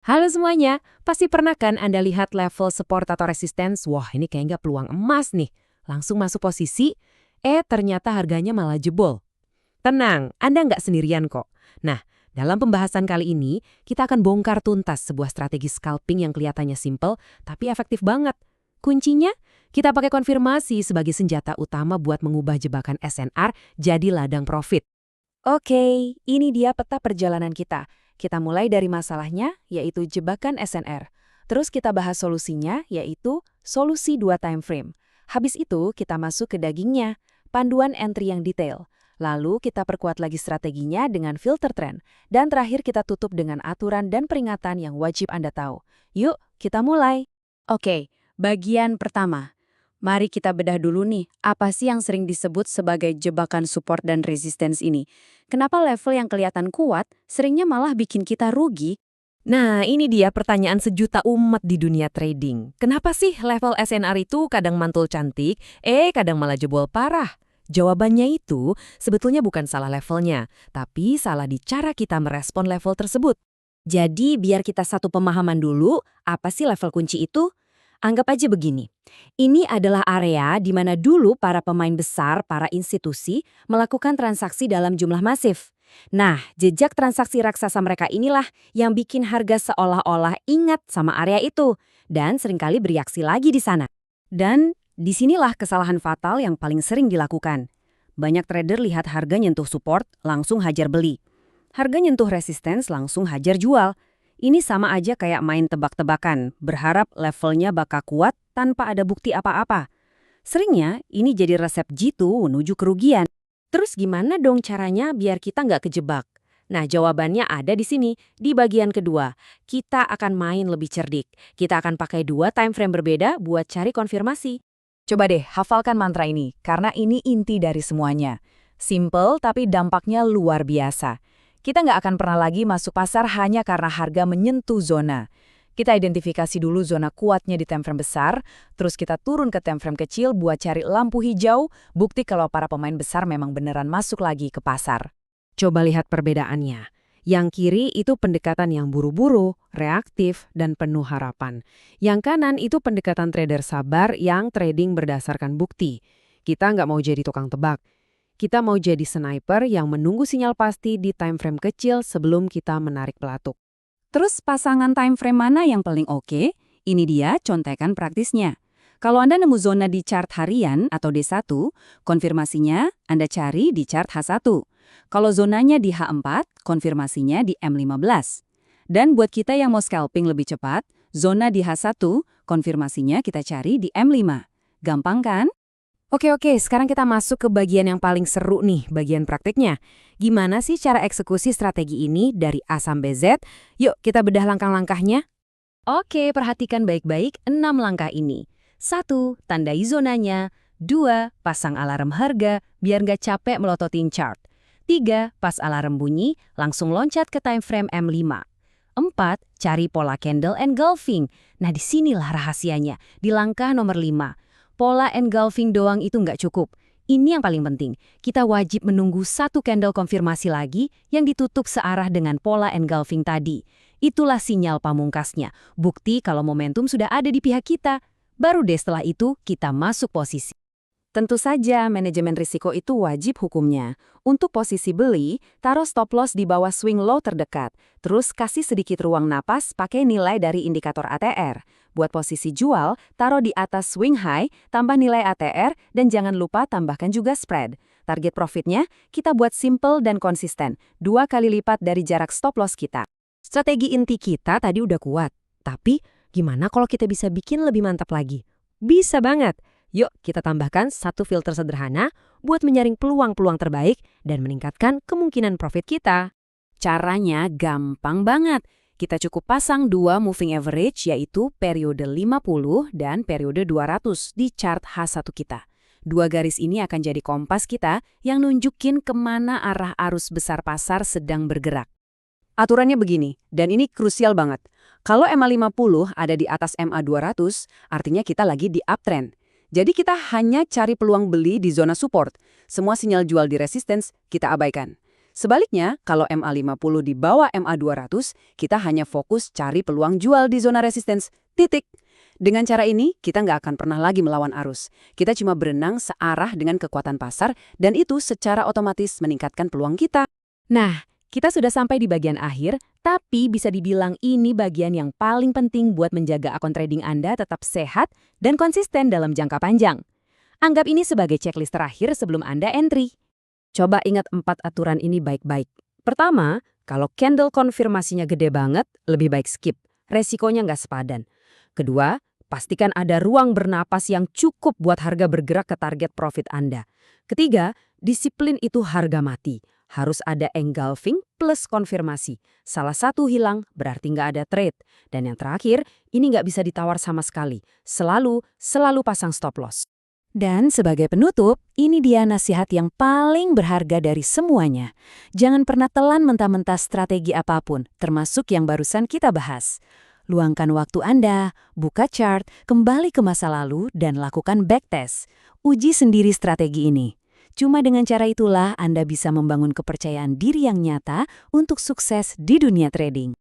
Halo semuanya, pasti pernah kan Anda lihat level support atau resistance? Wah, ini kayaknya peluang emas nih. Langsung masuk posisi, ternyata harganya malah jebol. Tenang, Anda nggak sendirian kok. Nah, dalam pembahasan kali ini, kita akan bongkar tuntas sebuah strategi scalping yang kelihatannya simple, tapi efektif banget. Kuncinya, kita pakai konfirmasi sebagai senjata utama buat mengubah jebakan SNR jadi ladang profit. Oke, ini dia peta perjalanan kita. Kita mulai dari masalahnya, yaitu jebakan SNR. Terus kita bahas solusinya, yaitu solusi 2 time frame. Habis itu kita masuk ke dagingnya, panduan entry yang detail. Lalu kita perkuat lagi strateginya dengan filter trend. Dan terakhir kita tutup dengan aturan dan peringatan yang wajib Anda tahu. Yuk, kita mulai. Oke, bagian pertama. Mari kita bedah dulu nih, apa sih yang sering disebut sebagai jebakan support dan resistance ini? Kenapa level yang kelihatan kuat seringnya malah bikin kita rugi? Nah, ini dia pertanyaan sejuta umat di dunia trading. Kenapa sih level SNR itu kadang mantul cantik, kadang malah jebol parah? Jawabannya itu sebetulnya bukan salah levelnya, tapi salah di cara kita merespon level tersebut. Jadi biar kita satu pemahaman dulu, apa sih level kunci itu? Anggap aja begini, ini adalah area di mana dulu para pemain besar, para institusi, melakukan transaksi dalam jumlah masif. Nah, jejak transaksi raksasa mereka inilah yang bikin harga seolah-olah ingat sama area itu, dan seringkali bereaksi lagi di sana. Dan disinilah kesalahan fatal yang paling sering dilakukan. Banyak trader lihat harga nyentuh support, langsung hajar beli. Harga nyentuh resistance, langsung hajar jual. Ini sama aja kayak main tebak-tebakan, berharap levelnya bakal kuat tanpa ada bukti apa-apa. Seringnya, ini jadi resep jitu menuju kerugian. Terus gimana dong caranya biar kita nggak kejebak? Nah, jawabannya ada di sini, di bagian kedua. Kita akan main lebih cerdik. Kita akan pakai 2 time frame berbeda buat cari konfirmasi. Coba deh, hafalkan mantra ini, karena ini inti dari semuanya. Simple, tapi dampaknya luar biasa. Kita nggak akan pernah lagi masuk pasar hanya karena harga menyentuh zona. Kita identifikasi dulu zona kuatnya di time frame besar, terus kita turun ke time frame kecil buat cari lampu hijau, bukti kalau para pemain besar memang beneran masuk lagi ke pasar. Coba lihat perbedaannya. Yang kiri itu pendekatan yang buru-buru, reaktif, dan penuh harapan. Yang kanan itu pendekatan trader sabar yang trading berdasarkan bukti. Kita nggak mau jadi tukang tebak. Kita mau jadi sniper yang menunggu sinyal pasti di time frame kecil sebelum kita menarik pelatuk. Terus pasangan time frame mana yang paling oke? Ini dia contekan praktisnya. Kalau Anda nemu zona di chart harian atau D1, konfirmasinya Anda cari di chart H1. Kalau zonanya di H4, konfirmasinya di M15. Dan buat kita yang mau scalping lebih cepat, zona di H1, konfirmasinya kita cari di M5. Gampang kan? Oke, sekarang kita masuk ke bagian yang paling seru nih, bagian praktiknya. Gimana sih cara eksekusi strategi ini dari A sampai Z? Yuk kita bedah langkah-langkahnya. Oke, perhatikan baik-baik 6 langkah ini. 1. Tandai zonanya. 2. Pasang alarm harga biar nggak capek melototin chart. 3. Pas alarm bunyi, langsung loncat ke time frame M5. 4. Cari pola candle engulfing. Nah disinilah rahasianya, di langkah nomor 5. Pola engulfing doang itu nggak cukup. Ini yang paling penting. Kita wajib menunggu satu candle konfirmasi lagi yang ditutup searah dengan pola engulfing tadi. Itulah sinyal pamungkasnya. Bukti kalau momentum sudah ada di pihak kita. Baru deh setelah itu kita masuk posisi. Tentu saja manajemen risiko itu wajib hukumnya. Untuk posisi beli, taruh stop loss di bawah swing low terdekat. Terus kasih sedikit ruang napas pakai nilai dari indikator ATR. Buat posisi jual, taruh di atas swing high, tambah nilai ATR, dan jangan lupa tambahkan juga spread. Target profitnya kita buat simple dan konsisten, 2 kali lipat dari jarak stop loss kita. Strategi inti kita tadi udah kuat. Tapi gimana kalau kita bisa bikin lebih mantap lagi? Bisa banget. Yuk kita tambahkan satu filter sederhana buat menyaring peluang-peluang terbaik dan meningkatkan kemungkinan profit kita. Caranya gampang banget. Kita cukup pasang 2 moving average yaitu periode 50 dan periode 200 di chart H1 kita. 2 garis ini akan jadi kompas kita yang nunjukin kemana arah arus besar pasar sedang bergerak. Aturannya begini, dan ini krusial banget. Kalau MA50 ada di atas MA200, artinya kita lagi di uptrend. Jadi kita hanya cari peluang beli di zona support. Semua sinyal jual di resistance kita abaikan. Sebaliknya, kalau MA50 di bawah MA200, kita hanya fokus cari peluang jual di zona resistance. Titik. Dengan cara ini, kita nggak akan pernah lagi melawan arus. Kita cuma berenang searah dengan kekuatan pasar, dan itu secara otomatis meningkatkan peluang kita. Nah, kita sudah sampai di bagian akhir, tapi bisa dibilang ini bagian yang paling penting buat menjaga akun trading Anda tetap sehat dan konsisten dalam jangka panjang. Anggap ini sebagai checklist terakhir sebelum Anda entry. Coba ingat 4 aturan ini baik-baik. Pertama, kalau candle konfirmasinya gede banget, lebih baik skip. Resikonya nggak sepadan. Kedua, pastikan ada ruang bernapas yang cukup buat harga bergerak ke target profit Anda. Ketiga, disiplin itu harga mati. Harus ada engulfing plus konfirmasi. Salah satu hilang berarti nggak ada trade. Dan yang terakhir, ini nggak bisa ditawar sama sekali. Selalu pasang stop loss. Dan sebagai penutup, ini dia nasihat yang paling berharga dari semuanya. Jangan pernah telan mentah-mentah strategi apapun, termasuk yang barusan kita bahas. Luangkan waktu Anda, buka chart, kembali ke masa lalu, dan lakukan backtest. Uji sendiri strategi ini. Cuma dengan cara itulah Anda bisa membangun kepercayaan diri yang nyata untuk sukses di dunia trading.